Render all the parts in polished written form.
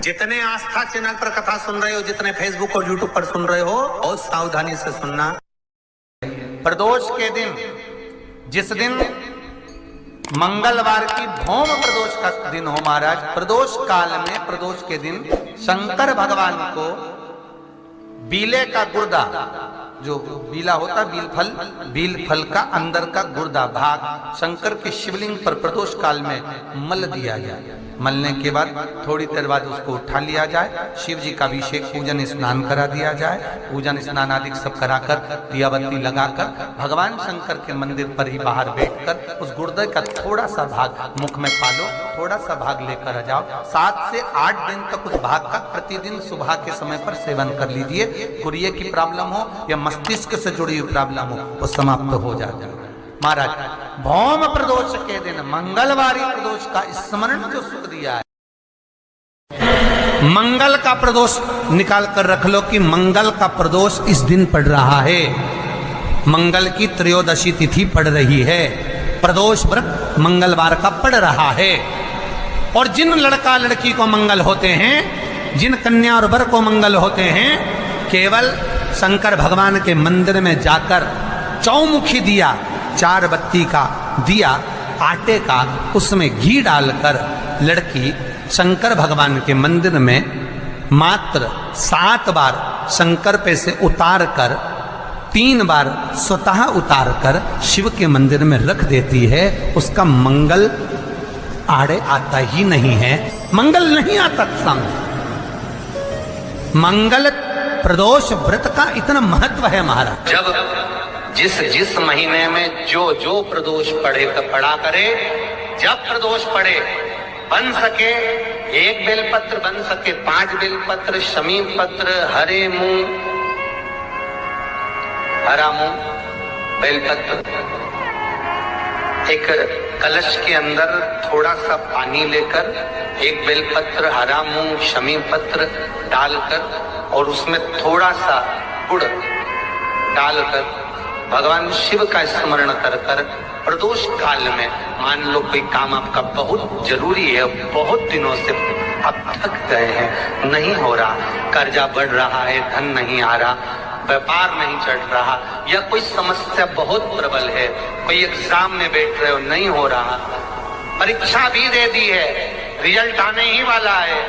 जितने आस्था चैनल पर कथा सुन रहे हो, जितने फेसबुक और यूट्यूब पर सुन रहे हो, बहुत सावधानी से सुनना। प्रदोष के दिन, जिस दिन मंगलवार की भौम प्रदोष का दिन हो महाराज, प्रदोष काल में प्रदोष के दिन शंकर भगवान को बीले का गुर्दा, जो बीला होता बील फल का अंदर का गुर्दा भाग शंकर के शिवलिंग पर प्रदोष काल में मल दिया जाए। मलने के बाद थोड़ी देर बाद उसको उठा लिया जाए, शिव जी का अभिषेक पूजन स्नान करा दिया जाए, पूजन स्नान आदि सब कराकर दिया बत्ती लगाकर भगवान शंकर के मंदिर पर ही बाहर बैठकर उस गुर्दे का थोड़ा सा भाग मुख में पालो, थोड़ा सा भाग लेकर आ जाओ। 7 से 8 दिन तक उस भाग का प्रतिदिन सुबह के समय पर सेवन कर लीजिए। कुरिये की प्रॉब्लम हो या मस्तिष्क से जुड़ी हुई प्रॉब्लम हो, वो समाप्त हो जाता है महाराज। भौम प्रदोष के दिन मंगलवारी प्रदोष का स्मरण जो सुख दिया है, मंगल का प्रदोष निकाल कर रख लो कि मंगल का प्रदोष इस दिन पड़ रहा है, मंगल की त्रयोदशी तिथि पड़ रही है, प्रदोष व्रत मंगलवार का पड़ रहा है। और जिन लड़का लड़की को मंगल होते हैं, जिन कन्या और वर को मंगल होते हैं, केवल शंकर भगवान के मंदिर में जाकर चौमुखी दिया, 4 बत्ती का दिया आटे का, उसमें घी डालकर लड़की शंकर भगवान के मंदिर में मात्र 7 बार शंकर पे से उतार कर 3 बार स्वतः उतार कर शिव के मंदिर में रख देती है। उसका मंगल आड़े आता ही नहीं है, मंगल नहीं आता सामने। मंगल प्रदोष व्रत का इतना महत्व है महाराज। जब जिस महीने में जो प्रदोष पड़ा करे, जब प्रदोष पड़े, बन सके 1 बेलपत्र, बन सके 5 बेलपत्र, शमी पत्र, हरे मूंग, हरा मूंग, बेलपत्र, एक कलश के अंदर थोड़ा सा पानी लेकर 1 बेलपत्र, हरा मूंग, शमी पत्र डालकर और उसमें थोड़ा सा गुड़ डालकर भगवान शिव का स्मरण कर कर प्रदोष काल में, मान लो कोई काम आपका बहुत जरूरी है, बहुत दिनों से आप थक गए हैं, नहीं हो रहा, कर्जा बढ़ रहा है, धन नहीं आ रहा, व्यापार नहीं चढ़ रहा, या कोई समस्या बहुत प्रबल है, कोई एग्जाम में बैठ रहे हो, नहीं हो रहा, परीक्षा भी दे दी है, रिजल्ट आने ही वाला है,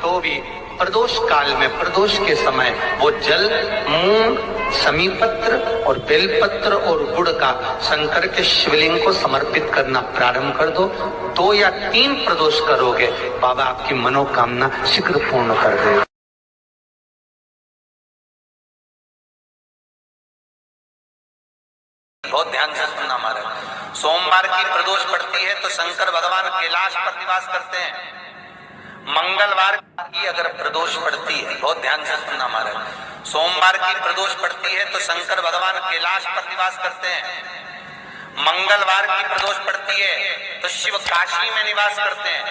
तो भी प्रदोष काल में, प्रदोष के समय वो जल, मूंग, शमी पत्र और बेलपत्र और गुड़ का शंकर के शिवलिंग को समर्पित करना प्रारंभ कर दो। 2 या 3 प्रदोष करोगे, बाबा आपकी मनोकामना शीघ्र पूर्ण कर देगा। बहुत ध्यान से सुनना महाराज। सोमवार की प्रदोष पड़ती है तो शंकर भगवान कैलाश पर निवास करते हैं। मंगलवार की अगर प्रदोष पड़ती है, बहुत ध्यान से सुनना महाराज, सोमवार की प्रदोष पड़ती है तो शंकर भगवान कैलाश पर निवास करते हैं। मंगलवार की प्रदोष पड़ती है तो शिव काशी में निवास करते हैं।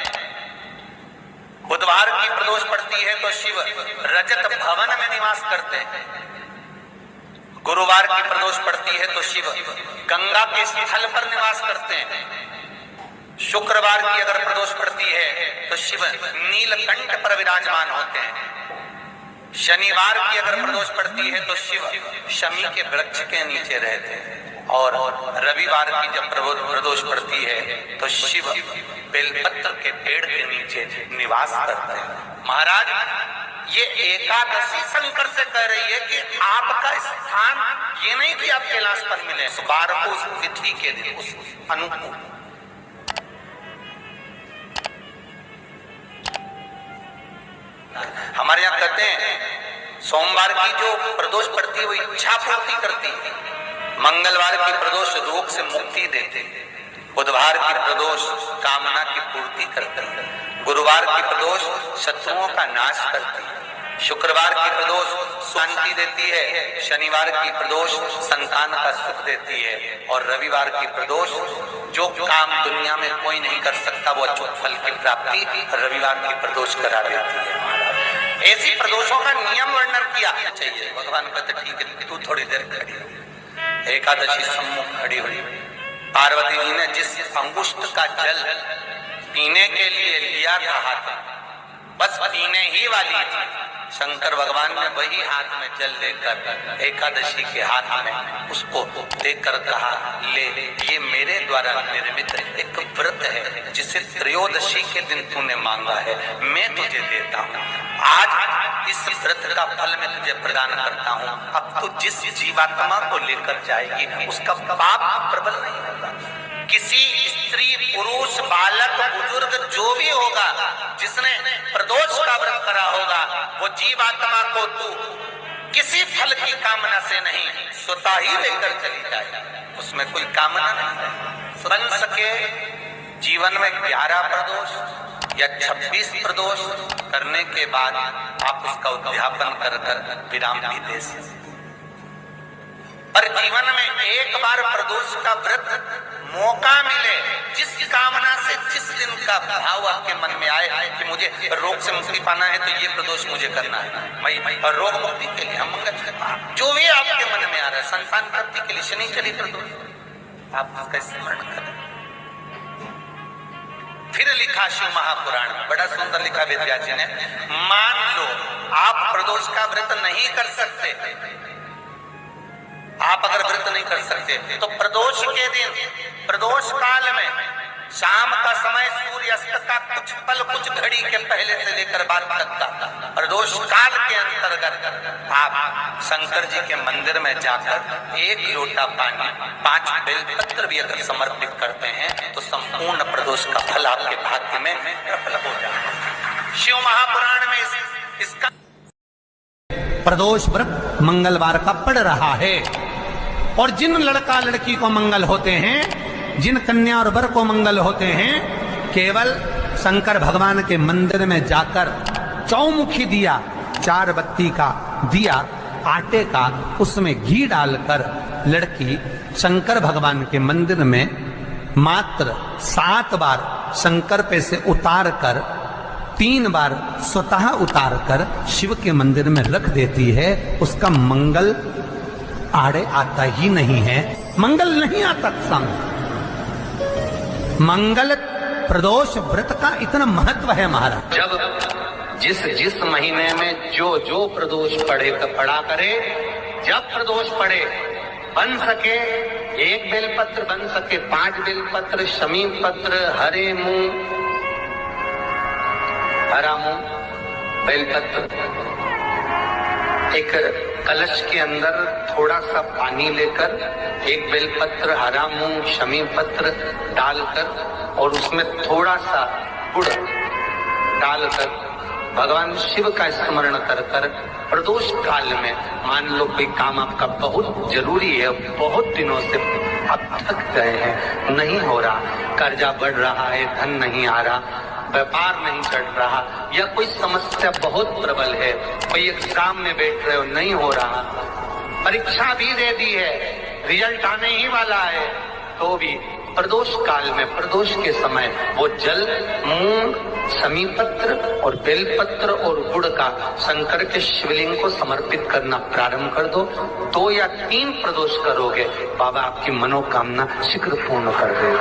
बुधवार की प्रदोष पड़ती है तो शिव रजत भवन में निवास करते हैं। गुरुवार की प्रदोष पड़ती है तो शिव गंगा के स्थल पर निवास करते हैं। शुक्रवार की अगर प्रदोष पड़ती है तो शिव नीलकंठ पर विराजमान होते हैं। शनिवार की अगर प्रदोष पड़ती है तो शिव शमी के वृक्ष के नीचे रहते हैं। और रविवार की जब प्रदोष पड़ती है तो शिव बेलपत्र के पेड़ के नीचे निवास करते हैं। महाराज, ये एकादशी शंकर से कह रही है कि आपका स्थान ये नहीं कि आप कैलाश पर मिले, उस बार को, उस तिथि के दिन, उस अनुकूल। हमारे यहाँ कहते हैं सोमवार की जो प्रदोष पड़ती है वो इच्छा पूर्ति करती है, मंगलवार की प्रदोष रोग से मुक्ति देते हैं, बुधवार की प्रदोष कामना की पूर्ति करती है, गुरुवार की प्रदोष शत्रुओं का नाश करती है, शुक्रवार की प्रदोष शांति देती है, शनिवार की प्रदोष संतान का सुख देती है, और रविवार की प्रदोष जो काम दुनिया में कोई नहीं कर सकता वो अचूक फल की प्राप्ति रविवार की प्रदोष करा देती है। ऐसी प्रदोषों का नियम वर्णन किया चाहिए। भगवान कहते ठीक है, तू थोड़ी देर खड़ी हो। एकादशी सम्मुख खड़ी हुई, पार्वती जी ने जिस अंगुष्ठ का जल पीने के लिए लिया था हाथ, बस पीने ही वाली थी। शंकर भगवान ने वही हाथ में जल लेकर एकादशी के हाथ में उसको देकर कहा, ले, ये मेरे द्वारा निर्मित एक व्रत है जिसे त्रयोदशी के दिन तूने मांगा है, मैं तुझे देता हूँ। आज इस व्रत का फल मैं तुझे प्रदान करता हूँ। अब तू जिस जीवात्मा को लेकर जाएगी उसका पाप प्रबल नहीं होगा। किसी स्त्री, पुरुष, बालक, बुजुर्ग जो भी होगा जिसने प्रदोष का व्रत करा होगा, वो जीवात्मा को तू किसी फल की कामना से नहीं, स्वतः ही लेकर चली जाए। उसमें कोई कामना नहीं है। बन सके जीवन में 11 प्रदोष या 26 प्रदोष करने के बाद आप उसका उद्यापन कर विराम भी दे सकते। पर जीवन में एक बार प्रदोष का व्रत मौका मिले, जिस कामना से जिस दिन का भाव आपके मन में आए कि मुझे रोग से मुक्ति पाना है तो ये प्रदोष मुझे करना है, मैं रोग मुक्ति के लिए, हम जो भी आपके मन में आ रहा है, संतान प्राप्ति के लिए शनिचरी प्रदोष, आप उसका स्मरण करें। फिर लिखा शिव महापुराण में, बड़ा सुंदर लिखा वेदव्यास जी ने, मान लो आप प्रदोष का व्रत नहीं कर सकते, आप अगर व्रत नहीं कर सकते तो प्रदोष के दिन, प्रदोष काल में शाम का समय सूर्यास्त का कुछ पल, कुछ घड़ी के पहले से लेकर बाद तक का प्रदोष काल के अंतर्गत आप शंकर जी के मंदिर में जाकर 1 लोटा पानी, 5 बेलपत्र भी अगर समर्पित करते हैं तो संपूर्ण प्रदोष का फल आपके भाग्य में प्रबल हो जाए। शिव महापुराण में इसका प्रदोष व्रत मंगलवार का पड़ रहा है। और जिन लड़का लड़की को मंगल होते हैं, जिन कन्या और वर को मंगल होते हैं, केवल शंकर भगवान के मंदिर में जाकर चौमुखी दिया, 4 बत्ती का दिया आटे का, उसमें घी डालकर लड़की शंकर भगवान के मंदिर में मात्र 7 बार शंकर पे से उतार कर 3 बार स्वतः उतार कर शिव के मंदिर में रख देती है, उसका मंगल आड़े आता ही नहीं है। मंगल नहीं आता संग। मंगल प्रदोष व्रत का इतना महत्व है महाराज। जब जिस महीने में जो प्रदोष पड़ा करे, जब प्रदोष पड़े, बन सके 1 बेलपत्र, बन सके 5 बेलपत्र, शमी पत्र, हरे मूंग, हरा मूंग, बेलपत्र, एक कलश के अंदर थोड़ा सा पानी लेकर 1 बेलपत्र, हरा मूंग, शमी पत्र डालकर और उसमें थोड़ा सा गुड़ डालकर भगवान शिव का स्मरण कर कर प्रदोष काल में, मान लो कोई काम आपका बहुत जरूरी है, बहुत दिनों से आप थक गए हैं, नहीं हो रहा, कर्जा बढ़ रहा है, धन नहीं आ रहा, व्यापार नहीं चल रहा, या कोई समस्या बहुत प्रबल है, कोई एग्जाम में बैठ रहे हो, नहीं हो रहा, परीक्षा भी दे दी है, रिजल्ट आने ही वाला है, तो भी प्रदोष काल में, प्रदोष के समय वो जल, मूंग, शमी पत्र और बेलपत्र और गुड़ का शंकर के शिवलिंग को समर्पित करना प्रारंभ कर दो। 2 या 3 प्रदोष करोगे, बाबा आपकी मनोकामना शीघ्र पूर्ण कर देगा।